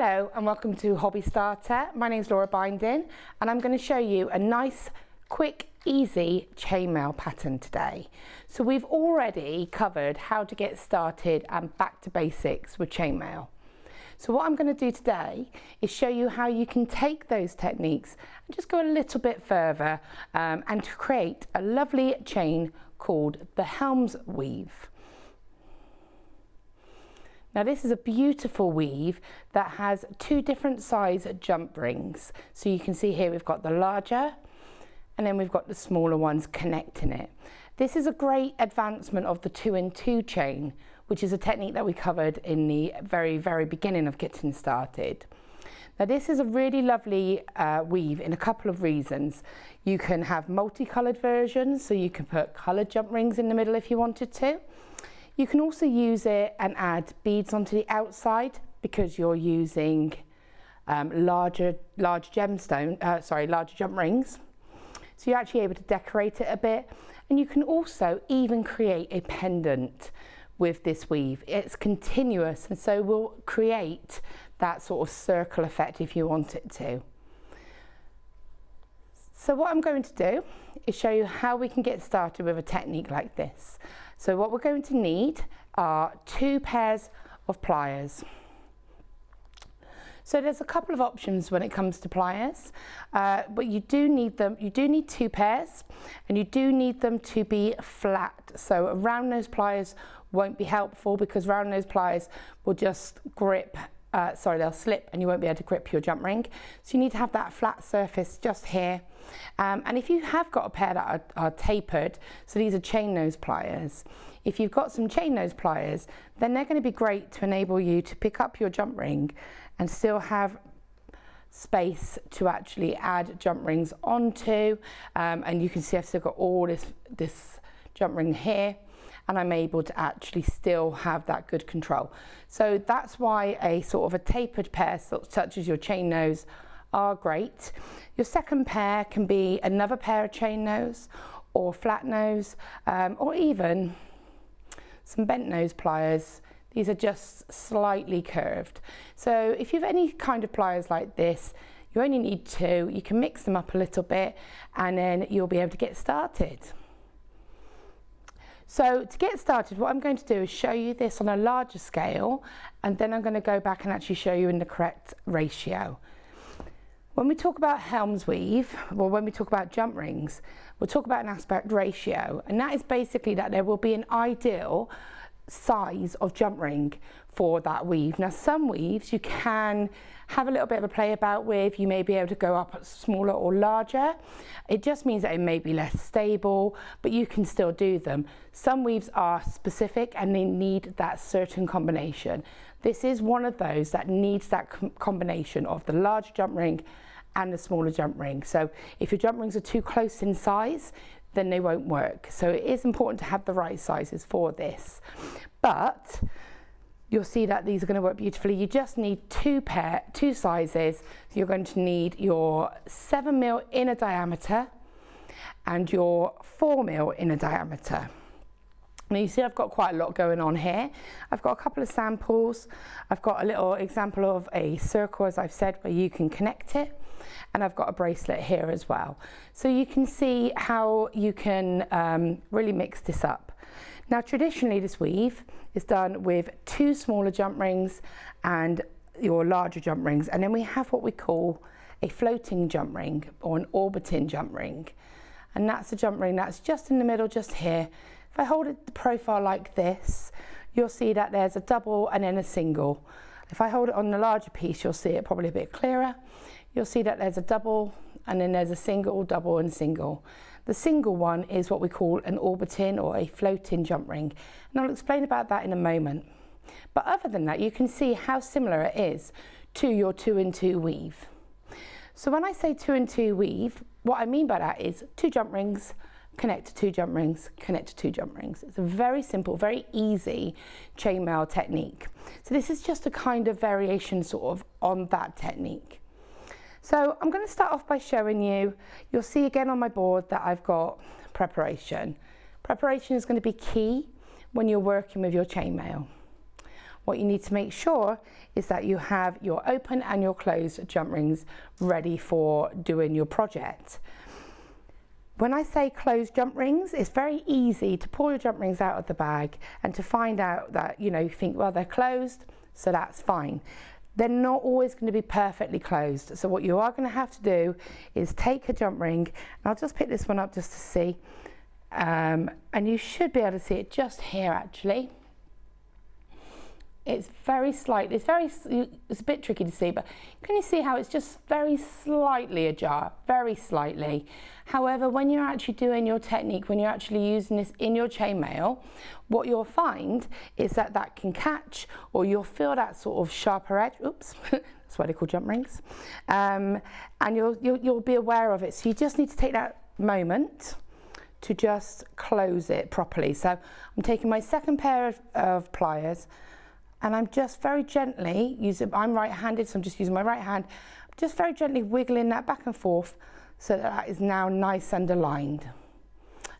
Hello and welcome to Hobby Starter. My name is Laura Binding and I'm going to show you a nice, quick, easy chainmail pattern today. So we've already covered how to get started and back to basics with chainmail. So what I'm going to do today is show you how you can take those techniques and just go a little bit further and to create a lovely chain called the Helms weave. Now this is a beautiful weave that has two different size jump rings. So you can see here we've got the larger and then we've got the smaller ones connecting it. This is a great advancement of the 2-in-2 chain, which is a technique that we covered in the very beginning of getting started. Now this is a really lovely weave in a couple of reasons. You can have multicolored versions, so you can put colored jump rings in the middle if you wanted to. You can also use it and add beads onto the outside because you're using larger jump rings. So you're actually able to decorate it a bit, and you can also even create a pendant with this weave. It's continuous and so will create that sort of circle effect if you want it to. So what I'm going to do is show you how we can get started with a technique like this. So what we're going to need are 2 pairs of pliers. So there's a couple of options when it comes to pliers, but you do need them. You do need 2 pairs, and you do need them to be flat. So a round nose pliers won't be helpful because round nose pliers will just grip. They'll slip and you won't be able to grip your jump ring. So you need to have that flat surface just here. And if you have got a pair that are tapered, so these are chain nose pliers. If you've got some chain nose pliers, then they're going to be great to enable you to pick up your jump ring and still have space to actually add jump rings onto. And you can see I've still got all this jump ring here, and I'm able to actually still have that good control. So that's why a sort of a tapered pair such as your chain nose are great. Your second pair can be another pair of chain nose or flat nose, or even some bent nose pliers. These are just slightly curved. So if you have any kind of pliers like this, you only need 2. You can mix them up a little bit and then you'll be able to get started. So to get started, what I'm going to do is show you this on a larger scale, and then I'm going to go back and actually show you in the correct ratio. When we talk about Helms weave, or when we talk about jump rings, we'll talk about an aspect ratio, and that is basically that there will be an ideal size of jump ring for that weave. Now some weaves you can have a little bit of a play about with. You may be able to go up smaller or larger. It just means that it may be less stable, but you can still do them. Some weaves are specific and they need that certain combination. This is one of those that needs that combination of the large jump ring and the smaller jump ring. So if your jump rings are too close in size, then they won't work. So it is important to have the right sizes for this. But you'll see that these are going to work beautifully. You just need 2 sizes. So you're going to need your 7mm inner diameter and your 4mm inner diameter. Now you see I've got quite a lot going on here. I've got a couple of samples. I've got a little example of a circle, as I've said, where you can connect it. And I've got a bracelet here as well. So you can see how you can really mix this up. Now traditionally this weave is done with 2 smaller jump rings and your larger jump rings, and then we have what we call a floating jump ring or an orbiting jump ring, and that's a jump ring that's just in the middle, just here. If I hold it the profile like this, you'll see that there's a double and then a single. If I hold it on the larger piece, you'll see it probably a bit clearer. You'll see that there's a double and then there's a single, double and single. The single one is what we call an orbiting or a floating jump ring, and I'll explain about that in a moment. But other than that, you can see how similar it is to your 2-in-2 weave. So when I say 2-in-2 weave, what I mean by that is 2 jump rings, connect to 2 jump rings, connect to 2 jump rings. It's a very simple, very easy chainmail technique. So this is just a kind of variation sort of on that technique. So I'm going to start off by showing you, you'll see again on my board that I've got preparation. Preparation is going to be key when you're working with your chainmail. what you need to make sure is that you have your open and your closed jump rings ready for doing your project. When I say closed jump rings, it's very easy to pull your jump rings out of the bag and to find out that, you think, well, they're closed, so that's fine. They're not always going to be perfectly closed. So what you are going to have to do is take a jump ring, and I'll just pick this one up just to see, and you should be able to see it just here actually. It's very slight, it's a bit tricky to see, but can you see how it's just very slightly ajar, very slightly. However, when you're actually doing your technique, when you're actually using this in your chainmail, what you'll find is that that can catch, or you'll feel that sort of sharper edge, oops, that's why they call jump rings, and you'll be aware of it. So you just need to take that moment to just close it properly. So I'm taking my second pair of pliers, and I'm just very gently I'm right-handed, so I'm just using my right hand, just very gently wiggling that back and forth so that is now nice and aligned.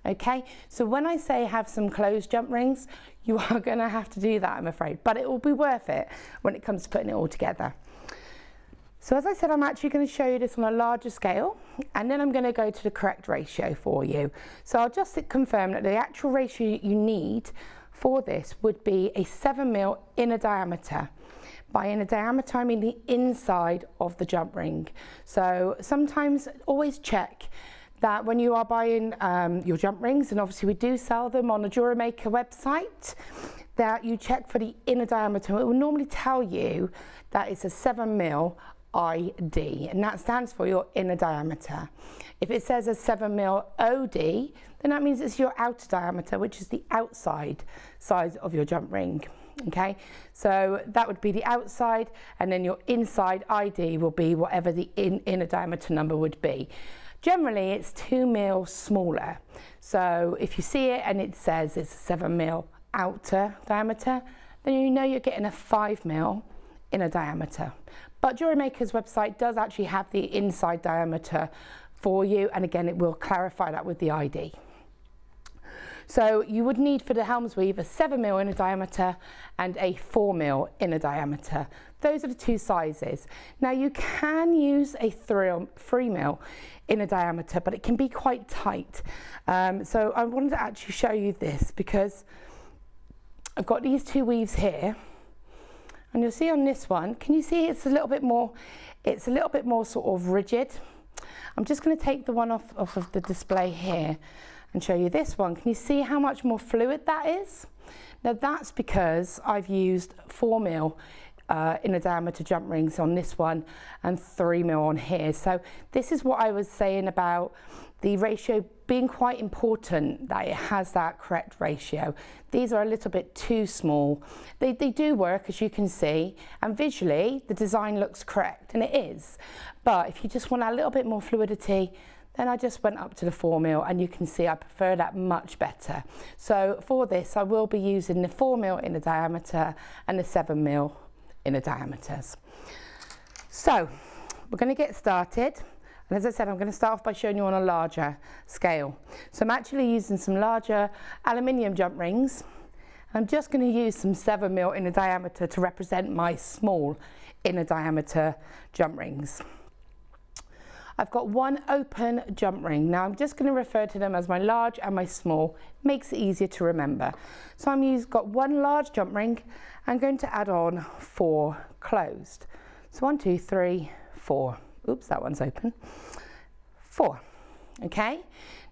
Okay, so when I say have some closed jump rings, you are going to have to do that, I'm afraid, but it will be worth it when it comes to putting it all together. So as I said, I'm actually going to show you this on a larger scale, and then I'm going to go to the correct ratio for you. So I'll just confirm that the actual ratio you need for this would be a 7mm inner diameter. By inner diameter, I mean the inside of the jump ring. So sometimes always check that when you are buying your jump rings, and obviously we do sell them on the JewelleryMaker website, that you check for the inner diameter. It will normally tell you that it's a 7mm ID, and that stands for your inner diameter. If it says a 7mm OD, then that means it's your outer diameter, which is the outside size of your jump ring. Okay, so that would be the outside, and then your inside ID will be whatever the inner diameter number would be. Generally, it's 2mm smaller. So if you see it and it says it's a 7mm outer diameter, then you know you're getting a 5mm inner diameter. But JewelleryMaker's website does actually have the inside diameter for you, and again, it will clarify that with the ID. So you would need for the Helms weave a 7mm inner diameter and a 4mm inner diameter. Those are the two sizes. Now you can use a 3mm inner diameter, but it can be quite tight. So I wanted to actually show you this because I've got these two weaves here, and you'll see on this one, can you see it's a little bit more sort of rigid. I'm just going to take the one off of the display here and show you this one. Can you see how much more fluid that is? Now that's because I've used 4mm inner diameter jump rings on this one and 3mm on here. So this is what I was saying about the ratio being quite important, that it has that correct ratio. These are a little bit too small. They do work, as you can see, and visually the design looks correct, and it is. But if you just want a little bit more fluidity, then I just went up to the 4mm, and you can see I prefer that much better. So for this, I will be using the 4mm inner diameter and the 7mm inner diameters. So we're going to get started. And as I said, I'm going to start off by showing you on a larger scale. So I'm actually using some larger aluminium jump rings. I'm just going to use some 7mm inner diameter to represent my small inner diameter jump rings. I've got one open jump ring. Now I'm just going to refer to them as my large and my small. Makes it easier to remember. So got one large jump ring. I'm going to add on 4 closed. So 1, 2, 3, 4. Oops, that one's open. 4. Okay.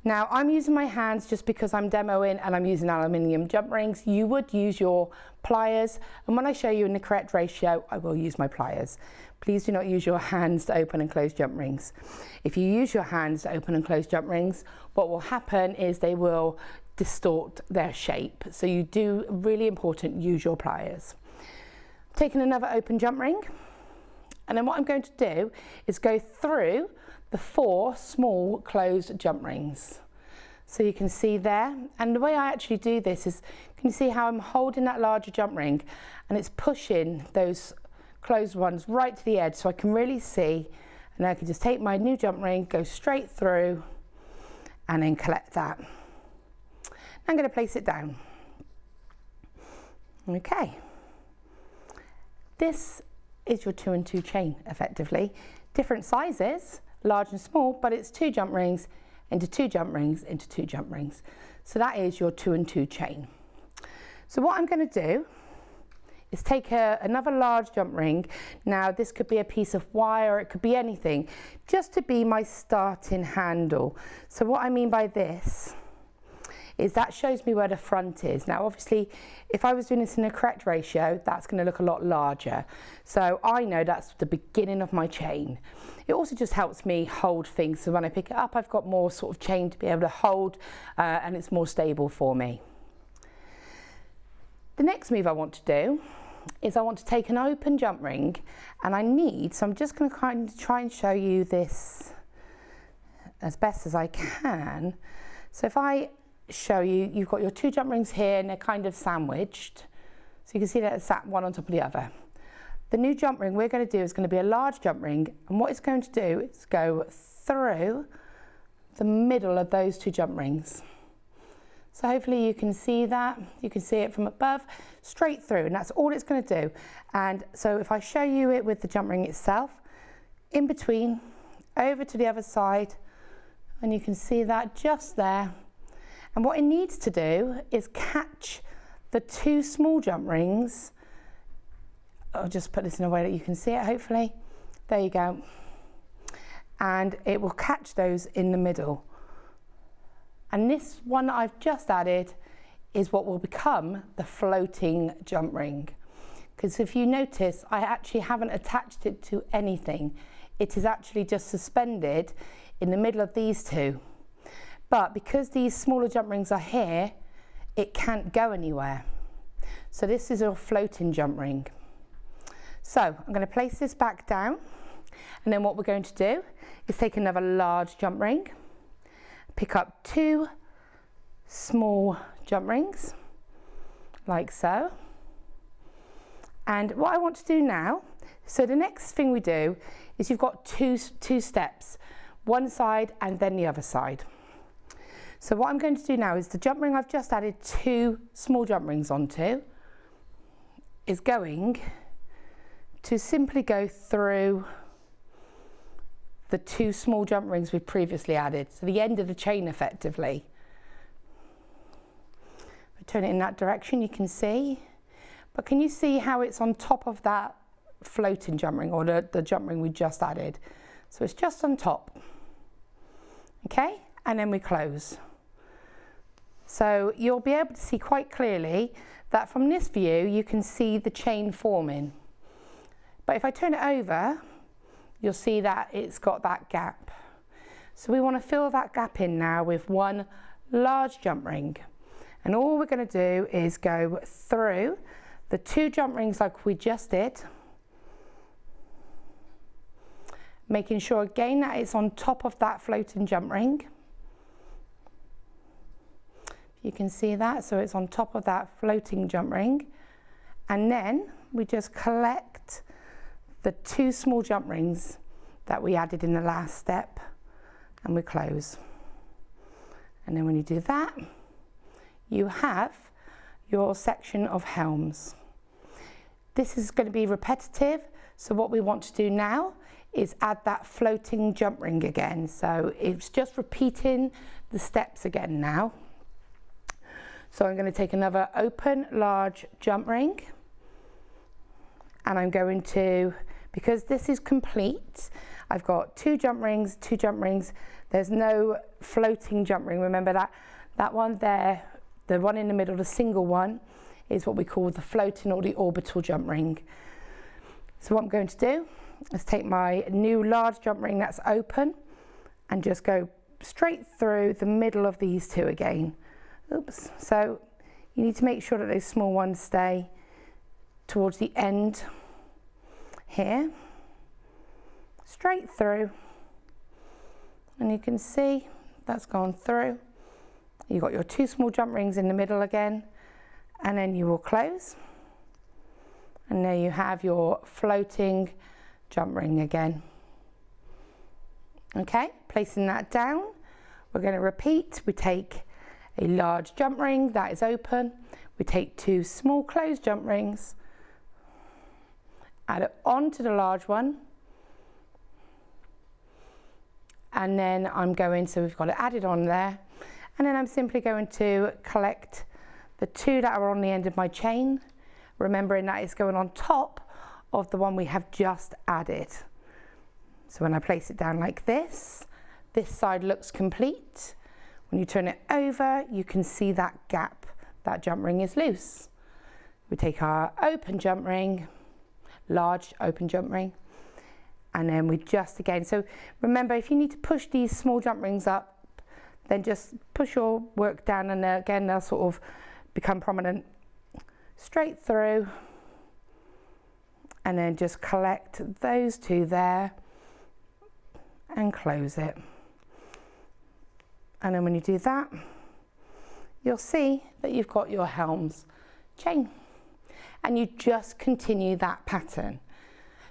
Now I'm using my hands just because I'm demoing and I'm using aluminium jump rings. You would use your pliers, and when I show you in the correct ratio, I will use my pliers. Please do not use your hands to open and close jump rings. If you use your hands to open and close jump rings, what will happen is they will distort their shape. So you do, really important, use your pliers. Taking another open jump ring, and then what I'm going to do is go through the 4 small closed jump rings. So you can see there, and the way I actually do this is, can you see how I'm holding that larger jump ring and it's pushing those closed ones right to the edge, so I can really see, and I can just take my new jump ring, go straight through, and then collect that. I'm going to place it down. Okay. this is your 2 and 2 chain effectively. Different sizes, large and small, but it's 2 jump rings into 2 jump rings into 2 jump rings. So that is your 2 and 2 chain. So what I'm going to do is take another large jump ring. Now this could be a piece of wire, it could be anything, just to be my starting handle. So what I mean by this is that shows me where the front is. Now obviously if I was doing this in the correct ratio, that's going to look a lot larger. So I know that's the beginning of my chain. It also just helps me hold things, so when I pick it up I've got more sort of chain to be able to hold and it's more stable for me. The next move I want to do is I want to take an open jump ring, and so I'm just going to kind of try and show you this as best as I can. So if I show you, you've got your 2 jump rings here and they're kind of sandwiched. So you can see that it's sat one on top of the other. The new jump ring we're going to do is going to be a large jump ring, and what it's going to do is go through the middle of those 2 jump rings. So hopefully you can see that, you can see it from above, straight through, and that's all it's going to do. And so if I show you it with the jump ring itself, in between, over to the other side, and you can see that just there. And what it needs to do is catch the 2 small jump rings. I'll just put this in a way that you can see it, hopefully. There you go. And it will catch those in the middle. And this one that I've just added is what will become the floating jump ring. Because if you notice, I actually haven't attached it to anything. It is actually just suspended in the middle of these 2. But because these smaller jump rings are here, it can't go anywhere. So this is a floating jump ring. So I'm going to place this back down, and then what we're going to do is take another large jump ring, pick up 2 small jump rings, like so. And what I want to do now, so the next thing we do is you've got two steps, one side and then the other side. So what I'm going to do now is the jump ring I've just added 2 small jump rings onto is going to simply go through the 2 small jump rings we previously added, so the end of the chain effectively. If I turn it in that direction you can see, but can you see how it's on top of that floating jump ring, or the jump ring we just added? So it's just on top, okay, and then we close. So you'll be able to see quite clearly that from this view you can see the chain forming. But if I turn it over, you'll see that it's got that gap. So we want to fill that gap in now with 1 large jump ring. And all we're going to do is go through the 2 jump rings like we just did, making sure again that it's on top of that floating jump ring. You can see that, so it's on top of that floating jump ring. And then we just collect the 2 small jump rings that we added in the last step, and we close. And then when you do that, you have your section of helms. This is going to be repetitive, so what we want to do now is add that floating jump ring again. So it's just repeating the steps again now. So I'm going to take another open large jump ring, and I'm going to, because this is complete, I've got 2 jump rings, 2 jump rings. There's no floating jump ring. Remember that one there, the one in the middle, the single one, is what we call the floating or the orbital jump ring. So what I'm going to do is take my new large jump ring that's open and just go straight through the middle of these 2 again. Oops. So you need to make sure that those small ones stay towards the end here, straight through, and you can see that's gone through. You've got your 2 small jump rings in the middle again, and then you will close, and there you have your floating jump ring again. Okay, placing that down, we're going to repeat. We take a large jump ring that is open, we take 2 small closed jump rings, add it onto the large one, and then I'm going, so we've got it added on there, and then I'm simply going to collect the two that are on the end of my chain, remembering that it's going on top of the one we have just added. So when I place it down like this side looks complete. When you turn it over, you can see that gap, that jump ring is loose. We take our open jump ring, large open jump ring, and then we just again, so remember, if you need to push these small jump rings up, then just push your work down, and again they'll sort of become prominent. Straight through, and then just collect those two there and close it. And then when you do that, you'll see that you've got your Helms chain, and you just continue that pattern.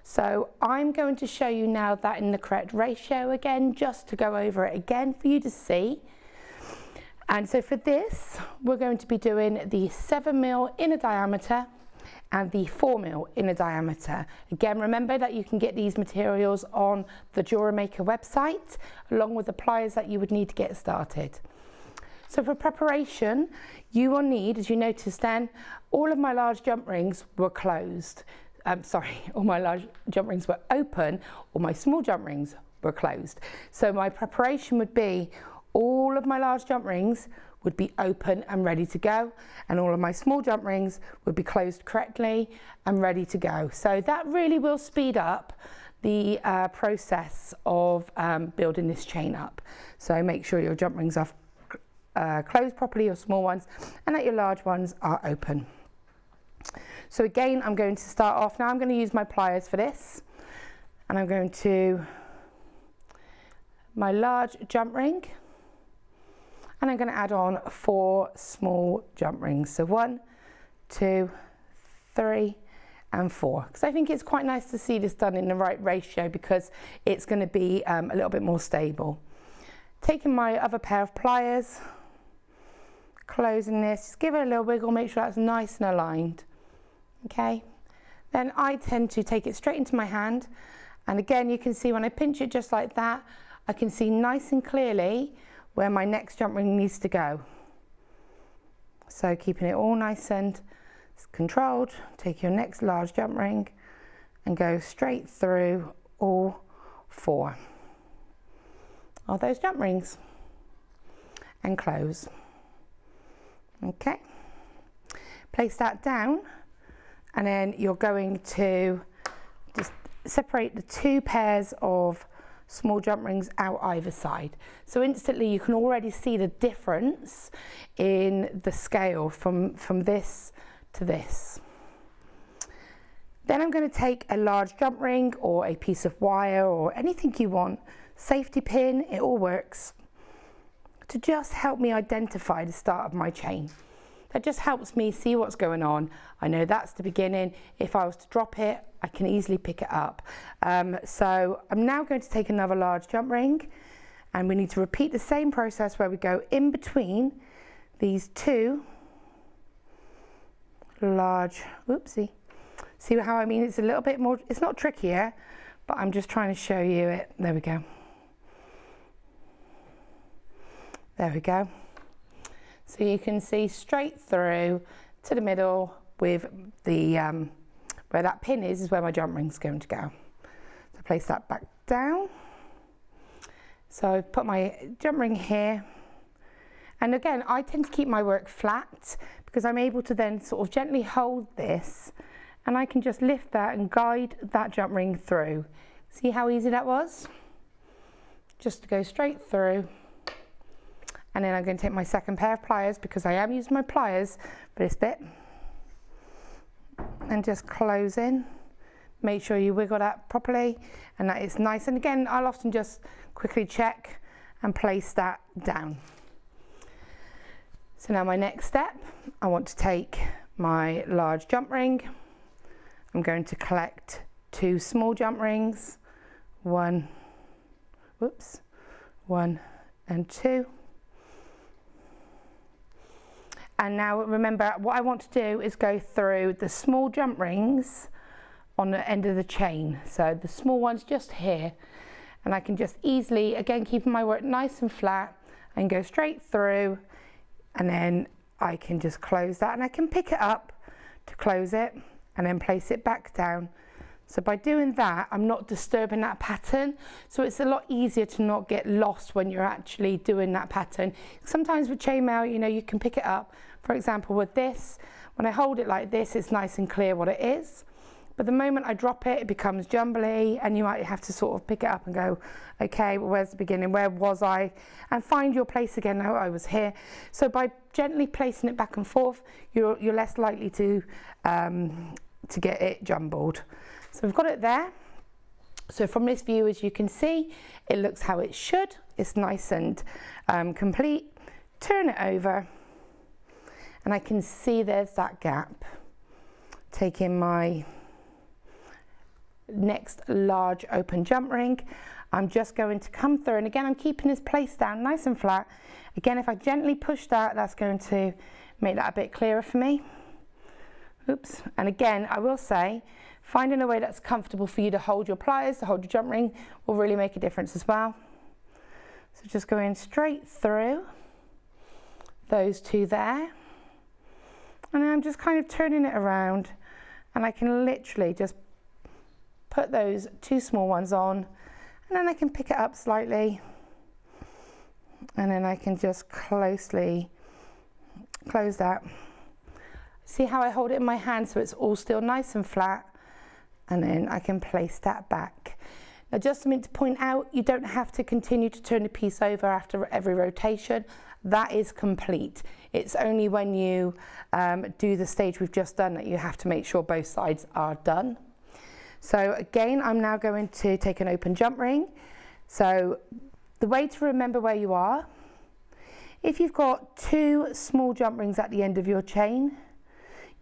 So I'm going to show you now that in the correct ratio again, just to go over it again for you to see. And so for this, we're going to be doing the 7mm inner diameter and the 4mm inner diameter. Again, remember that you can get these materials on the JewelleryMaker website, along with the pliers that you would need to get started. So for preparation, you will need, as you noticed then, all of my large jump rings were closed. All my large jump rings were open, all my small jump rings were closed. So my preparation would be all of my large jump rings would be open and ready to go, and all of my small jump rings would be closed correctly and ready to go. So that really will speed up the process of building this chain up. So make sure your jump rings are closed properly, your small ones, and that your large ones are open. So again, I'm going to start off, now I'm going to use my pliers for this, and I'm going to my large jump ring, and I'm going to add on 4 small jump rings. So 1, 2, 3 and 4, because I think it's quite nice to see this done in the right ratio, because it's going to be a little bit more stable. Taking my other pair of pliers, closing this, just give it a little wiggle, make sure that's nice and aligned. Okay, then I tend to take it straight into my hand, and again you can see when I pinch it just like that, I can see nice and clearly where my next jump ring needs to go. So keeping it all nice and controlled, take your next large jump ring and go straight through all 4 of those jump rings and close. Okay, place that down, and then you're going to just separate the 2 pairs of small jump rings out either side. So instantly you can already see the difference in the scale from this to this. Then I'm going to take a large jump ring or a piece of wire or anything you want, safety pin, it all works, to just help me identify the start of my chain. That just helps me see what's going on. I know that's the beginning. If I was to drop it, I can easily pick it up. So I'm now going to take another large jump ring, and we need to repeat the same process where we go in between these 2 large, oopsie. See how I mean? It's a little bit more, it's not trickier, but I'm just trying to show you it. There we go. There we go. So you can see straight through to the middle with the, where that pin is where my jump ring's going to go. So place that back down. So I've put my jump ring here. And again, I tend to keep my work flat because I'm able to then sort of gently hold this, and I can just lift that and guide that jump ring through. See how easy that was? Just to go straight through. And then I'm going to take my second pair of pliers, because I am using my pliers for this bit, and just close in. Make sure you wiggle that properly and that it's nice. And again, I'll often just quickly check and place that down. So now my next step, I want to take my large jump ring. I'm going to collect 2 small jump rings, 1 and 2. And now remember, what I want to do is go through the small jump rings on the end of the chain. So the small one's just here, and I can just easily, again, keeping my work nice and flat, and go straight through, and then I can just close that, and I can pick it up to close it and then place it back down. So by doing that, I'm not disturbing that pattern. So it's a lot easier to not get lost when you're actually doing that pattern. Sometimes with chainmail, you know, you can pick it up. For example, with this, when I hold it like this, it's nice and clear what it is. But the moment I drop it, it becomes jumbly, and you might have to sort of pick it up and go, okay, well, where's the beginning? Where was I? And find your place again. Oh, I was here. So by gently placing it back and forth, you're less likely to get it jumbled. So we've got it there. So from this view, as you can see, it looks how it should. It's nice and complete. Turn it over, and I can see there's that gap. Taking my next large open jump ring, I'm just going to come through, and again, I'm keeping this place down nice and flat. Again, if I gently push that, that's going to make that a bit clearer for me. Oops. And again, I will say, finding a way that's comfortable for you to hold your pliers, to hold your jump ring, will really make a difference as well. So just going straight through those two there. And then I'm just kind of turning it around, and I can literally just put those two small ones on, and then I can pick it up slightly, and then I can just closely close that. See how I hold it in my hand so it's all still nice and flat, and then I can place that back. Now, just something to point out, you don't have to continue to turn the piece over after every rotation. That is complete. It's only when you do the stage we've just done that you have to make sure both sides are done. So again, I'm now going to take an open jump ring. So the way to remember where you are, if you've got two small jump rings at the end of your chain,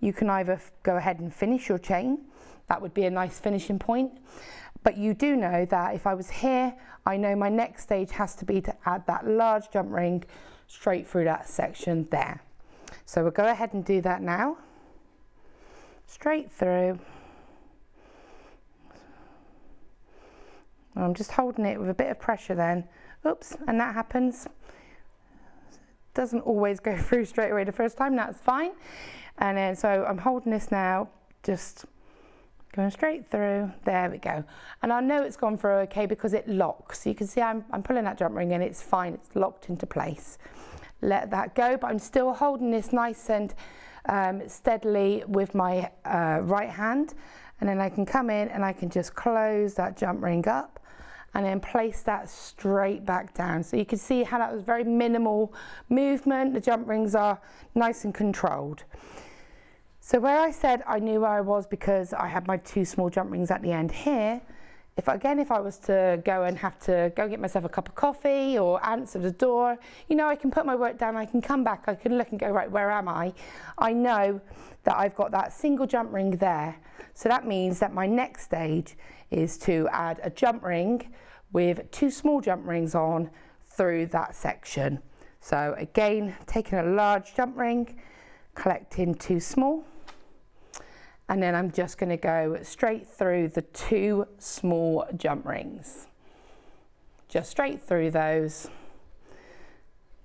you can either go ahead and finish your chain. That would be a nice finishing point. But you do know that if I was here, I know my next stage has to be to add that large jump ring straight through that section there. So we'll go ahead and do that now. Straight through. I'm just holding it with a bit of pressure then. Oops, and that happens. Doesn't always go through straight away the first time, that's fine. And then so I'm holding this now, just going straight through. There we go. And I know it's gone through okay because it locks. You can see I'm pulling that jump ring and it's fine, it's locked into place. Let that go, but I'm still holding this nice and steadily with my right hand. And then I can come in and I can just close that jump ring up and then place that straight back down. So you can see how that was very minimal movement. The jump rings are nice and controlled. So where I said I knew where I was because I had my two small jump rings at the end here, if I was to go and have to go get myself a cup of coffee or answer the door, you know, I can put my work down, I can come back, I can look and go, right, where am I? I know that I've got that single jump ring there. So that means that my next stage is to add a jump ring with two small jump rings on through that section. So again, taking a large jump ring, collecting two small, and then I'm just going to go straight through the two small jump rings. Just straight through those.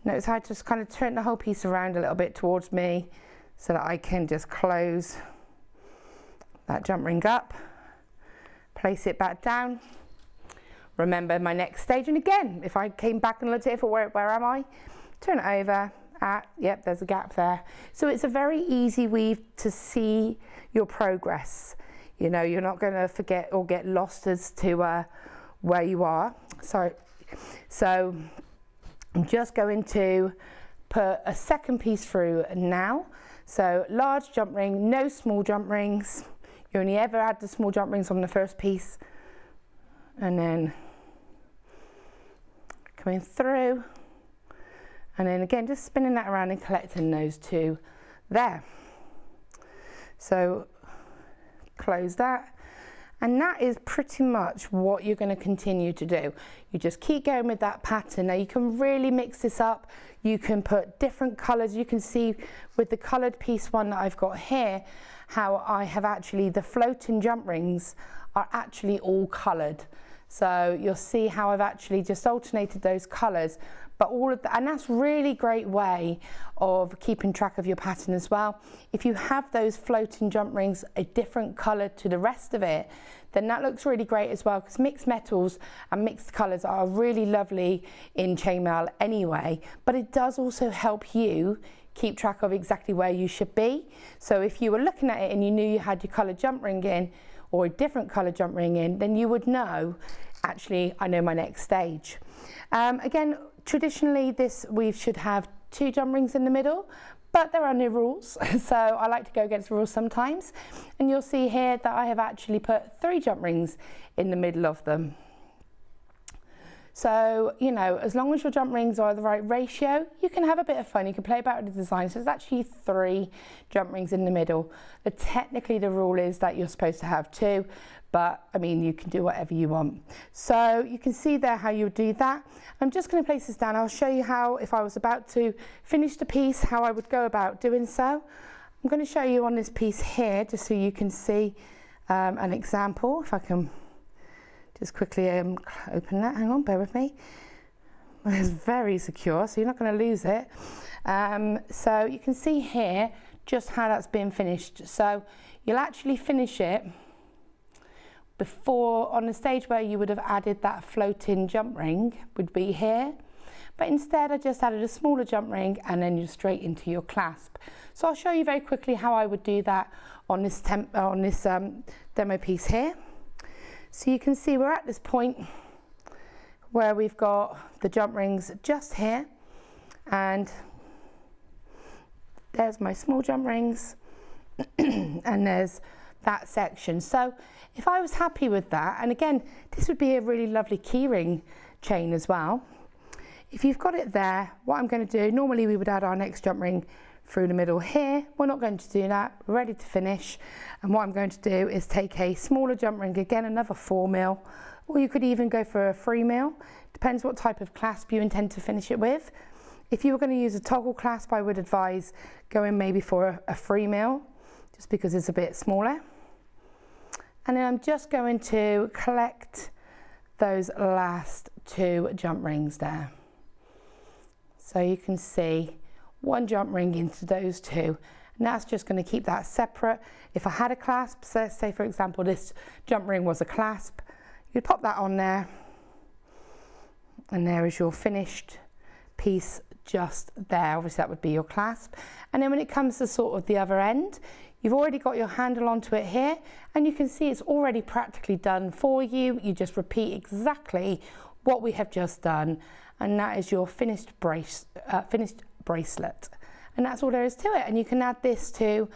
Notice how I just kind of turn the whole piece around a little bit towards me so that I can just close that jump ring up, place it back down. Remember my next stage, and again, if I came back and looked at it for where am I? Turn it over. Yep, there's a gap there. So it's a very easy weave to see your progress. You know, you're not going to forget or get lost as to where you are. So I'm just going to put a second piece through now. So large jump ring, no small jump rings. You only ever add the small jump rings on the first piece. And then coming through. And then again, just spinning that around and collecting those two there. So close that. And that is pretty much what you're going to continue to do. You just keep going with that pattern. Now you can really mix this up. You can put different colours. You can see with the coloured piece one that I've got here, how I have actually, the floating jump rings are actually all coloured. So you'll see how I've actually just alternated those colours, but all of that, and that's really great way of keeping track of your pattern as well. If you have those floating jump rings a different colour to the rest of it, then that looks really great as well, because mixed metals and mixed colours are really lovely in chainmail anyway, but it does also help you keep track of exactly where you should be. So if you were looking at it and you knew you had your coloured jump ring in, or a different colour jump ring in, then you would know, actually, I know my next stage. Again, traditionally this weave should have 2 jump rings in the middle, but there are no rules, so I like to go against the rules sometimes. And you'll see here that I have actually put 3 jump rings in the middle of them. So, you know, as long as your jump rings are the right ratio, you can have a bit of fun. You can play about with the design. So there's actually 3 jump rings in the middle. Technically the rule is that you're supposed to have 2, but I mean, you can do whatever you want. So you can see there how you would do that. I'm just going to place this down. I'll show you how, if I was about to finish the piece, how I would go about doing so. I'm going to show you on this piece here, just so you can see an example. If I can just quickly open that, hang on, bear with me. It's very secure, so you're not going to lose it. So you can see here just how that's been finished. So you'll actually finish it before, on the stage where you would have added that floating jump ring would be here. But instead I just added a smaller jump ring and then you're straight into your clasp. So I'll show you very quickly how I would do that on this, demo piece here. So you can see we're at this point where we've got the jump rings just here, and there's my small jump rings and there's that section. So if I was happy with that, and again, this would be a really lovely keyring chain as well. If you've got it there, what I'm going to do, normally we would add our next jump ring through the middle here. We're not going to do that. We're ready to finish. And what I'm going to do is take a smaller jump ring, again, another 4mm, or you could even go for a 3mm. Depends what type of clasp you intend to finish it with. If you were going to use a toggle clasp, I would advise going maybe for a 3mm, just because it's a bit smaller. And then I'm just going to collect those last 2 jump rings there. So you can see 1 jump ring into those 2, and that's just going to keep that separate. If I had a clasp, so say for example this jump ring was a clasp, you'd pop that on there, and there is your finished piece just there. Obviously that would be your clasp. And then when it comes to sort of the other end, you've already got your handle onto it here, and you can see it's already practically done for you. You just repeat exactly what we have just done, and that is your finished bracelet. And that's all there is to it. And you can add this to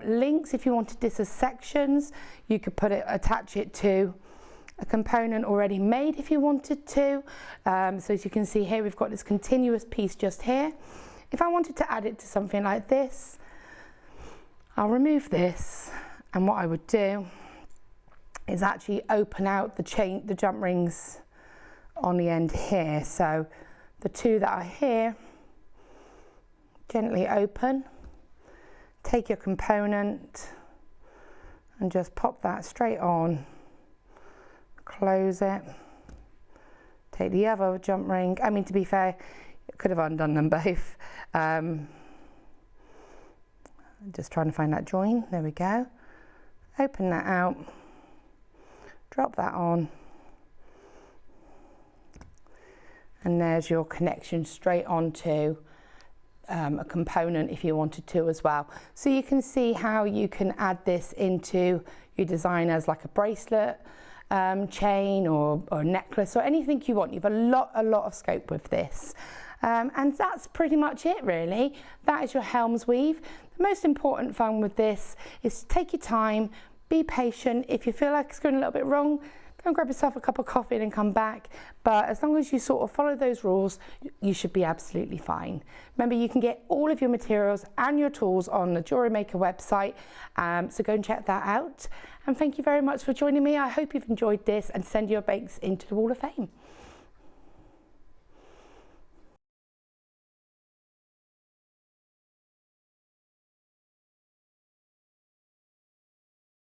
links if you wanted this as sections. You could attach it to a component already made if you wanted to. So as you can see here, we've got this continuous piece just here. If I wanted to add it to something like this, I'll remove this, and what I would do is actually open out the jump rings on the end here. So the 2 that are here, gently open, take your component and just pop that straight on, close it, take the other jump ring. I mean, to be fair, I could have undone them both. Just trying to find that join, there we go. Open that out, drop that on, and there's your connection straight onto a component if you wanted to as well. So you can see how you can add this into your design as like a bracelet, chain or necklace or anything you want. You've a lot of scope with this. And that's pretty much it really. That is your Helms weave. The most important thing with this is to take your time, be patient. If you feel like it's going a little bit wrong, go and grab yourself a cup of coffee and then come back. But as long as you sort of follow those rules, you should be absolutely fine. Remember, you can get all of your materials and your tools on the JewelleryMaker website. So go and check that out. And thank you very much for joining me. I hope you've enjoyed this and send your bakes into the Wall of Fame.